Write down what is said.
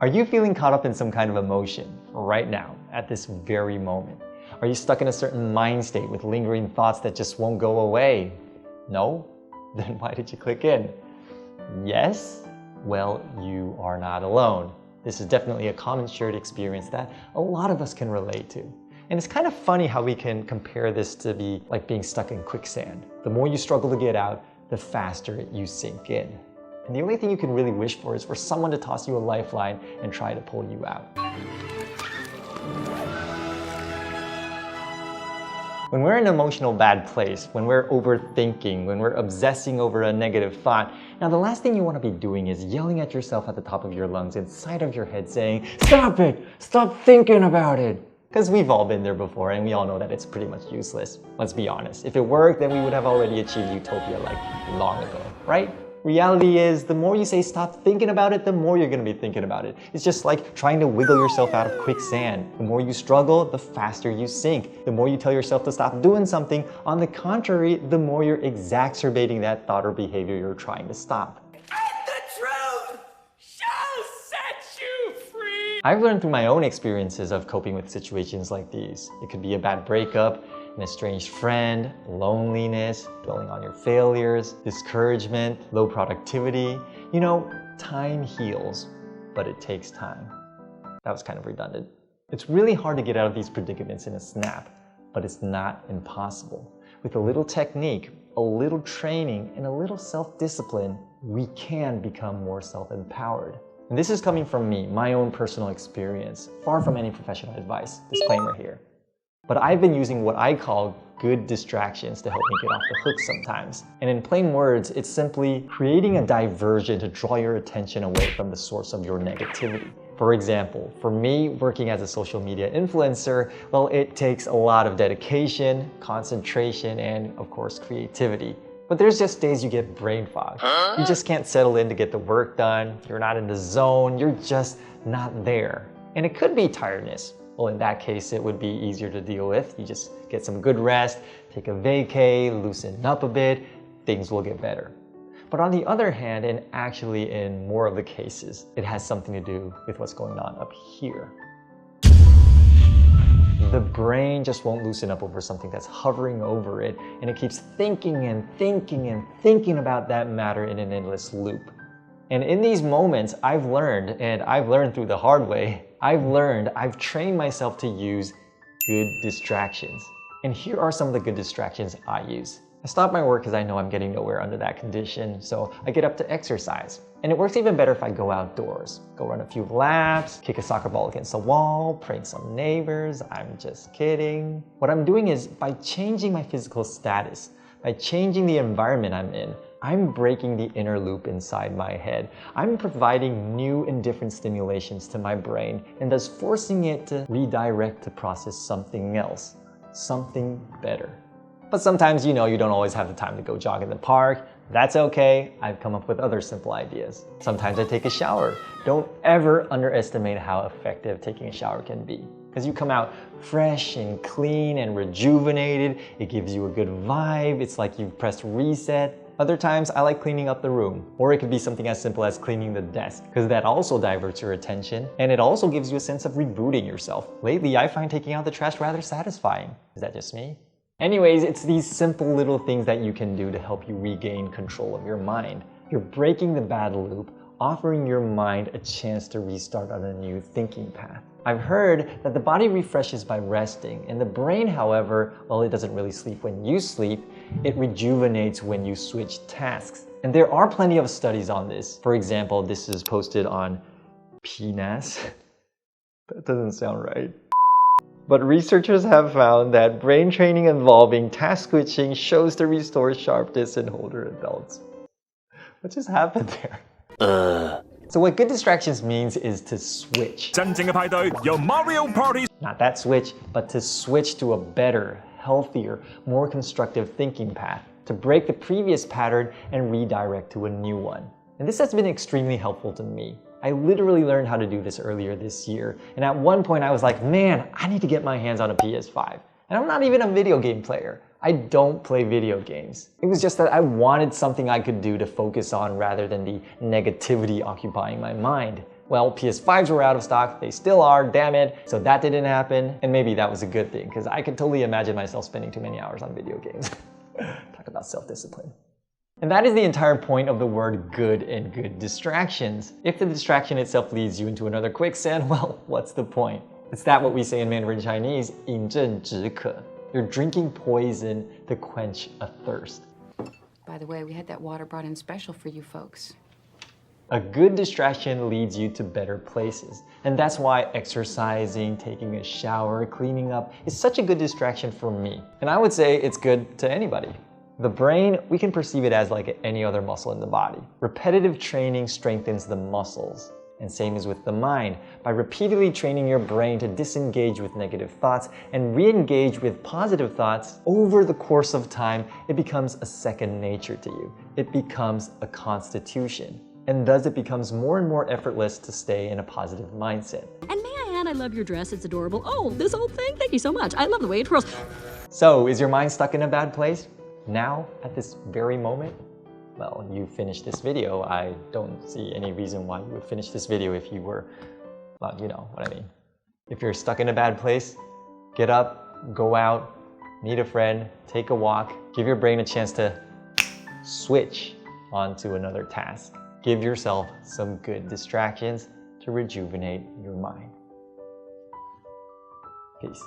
Are you feeling caught up in some kind of emotion right now, at this very moment? Are you stuck in a certain mind state with lingering thoughts that just won't go away? No? Then why did you click in? Yes? Well, you are not alone. This is definitely a common shared experience that a lot of us can relate to. And it's kind of funny how we can compare this to be like being stuck in quicksand. The more you struggle to get out, the faster you sink in. And the only thing you can really wish for is for someone to toss you a lifeline and try to pull you out. When we're in an emotional bad place, when we're overthinking, when we're obsessing over a negative thought, now the last thing you want to be doing is yelling at yourself at the top of your lungs inside of your head saying, "Stop it! Stop thinking about it!" Because we've all been there before and we all know that it's pretty much useless. Let's be honest. If it worked, then we would have already achieved utopia like long ago, right? Reality is, the more you say stop thinking about it, the more you're going to be thinking about it. It's just like trying to wiggle yourself out of quicksand. The more you struggle, the faster you sink. The more you tell yourself to stop doing something, on the contrary, the more you're exacerbating that thought or behavior you're trying to stop. And the truth shall set you free! I've learned through my own experiences of coping with situations like these. It could be a bad breakup, an estranged friend, loneliness, dwelling on your failures, discouragement, low productivity. You know, time heals, but it takes time. That was kind of redundant. It's really hard to get out of these predicaments in a snap, but it's not impossible. With a little technique, a little training, and a little self-discipline, we can become more self-empowered. And this is coming from me, my own personal experience, far from any professional advice. Disclaimer here. But I've been using what I call good distractions to help me get off the hook sometimes. And in plain words, it's simply creating a diversion to draw your attention away from the source of your negativity. For example, for me, working as a social media influencer, well, it takes a lot of dedication, concentration, and of course, creativity. But there's just days you get brain fog. You just can't settle in to get the work done. You're not in the zone. You're just not there. And it could be tiredness. Well, in that case, it would be easier to deal with. You just get some good rest, take a vacay, loosen up a bit, things will get better. But on the other hand, and actually in more of the cases, it has something to do with what's going on up here. The brain just won't loosen up over something that's hovering over it, and it keeps thinking and thinking and thinking about that matter in an endless loop. And in these moments, I've learned, and I've learned through the hard way, I've trained myself to use good distractions. And here are some of the good distractions I use. I stop my work because I know I'm getting nowhere under that condition, so I get up to exercise. And it works even better if I go outdoors. Go run a few laps, kick a soccer ball against a wall, prank some neighbors. I'm just kidding. What I'm doing is, by changing my physical status, by changing the environment I'm in, I'm breaking the inner loop inside my head. I'm providing new and different stimulations to my brain and thus forcing it to redirect to process something else, something better. But sometimes, you know, you don't always have the time to go jog in the park. That's okay. I've come up with other simple ideas. Sometimes I take a shower. Don't ever underestimate how effective taking a shower can be. Because you come out fresh and clean and rejuvenated. It gives you a good vibe. It's like you've pressed reset. Other times, I like cleaning up the room. Or it could be something as simple as cleaning the desk, because that also diverts your attention, and it also gives you a sense of rebooting yourself. Lately, I find taking out the trash rather satisfying. Is that just me? Anyways, it's these simple little things that you can do to help you regain control of your mind. You're breaking the bad loop, offering your mind a chance to restart on a new thinking path. I've heard that the body refreshes by resting, and the brain, however, well, it doesn't really sleep when you sleep, it rejuvenates when you switch tasks. And there are plenty of studies on this. For example, this is posted on PNAS. That doesn't sound right. But researchers have found that brain training involving task switching shows to restore sharpness in older adults. What just happened there? So what good distractions means is to switch. 真正嘅派對由 Mario Party. Not that switch, but to switch to a better, healthier, more constructive thinking path, to break the previous pattern and redirect to a new one. And this has been extremely helpful to me. I literally learned how to do this earlier this year, and at one point I was like, man, I need to get my hands on a PS5. And I'm not even a video game player. I don't play video games. It was just that I wanted something I could do to focus on rather than the negativity occupying my mind. Well, PS5s were out of stock, they still are, damn it, so that didn't happen, and maybe that was a good thing, because I could totally imagine myself spending too many hours on video games. Talk about self-discipline. And that is the entire point of the word good and good distractions. If the distraction itself leads you into another quicksand, well, what's the point? It's that what we say in Mandarin Chinese, 饮鸩止渴. You're drinking poison to quench a thirst. By the way, we had that water brought in special for you folks. A good distraction leads you to better places. And that's why exercising, taking a shower, cleaning up is such a good distraction for me. And I would say it's good to anybody. The brain, we can perceive it as like any other muscle in the body. Repetitive training strengthens the muscles. And same is with the mind. By repeatedly training your brain to disengage with negative thoughts and re-engage with positive thoughts, over the course of time, it becomes a second nature to you. It becomes a constitution. And thus it becomes more and more effortless to stay in a positive mindset. And may I add, I love your dress, it's adorable. Oh, this old thing, thank you so much. I love the way it twirls. So, is your mind stuck in a bad place? Now, at this very moment? Well, you finished this video. I don't see any reason why you would finish this video if you were, well, you know what I mean. If you're stuck in a bad place, get up, go out, meet a friend, take a walk, give your brain a chance to switch onto another task. Give yourself some good distractions to rejuvenate your mind. Peace.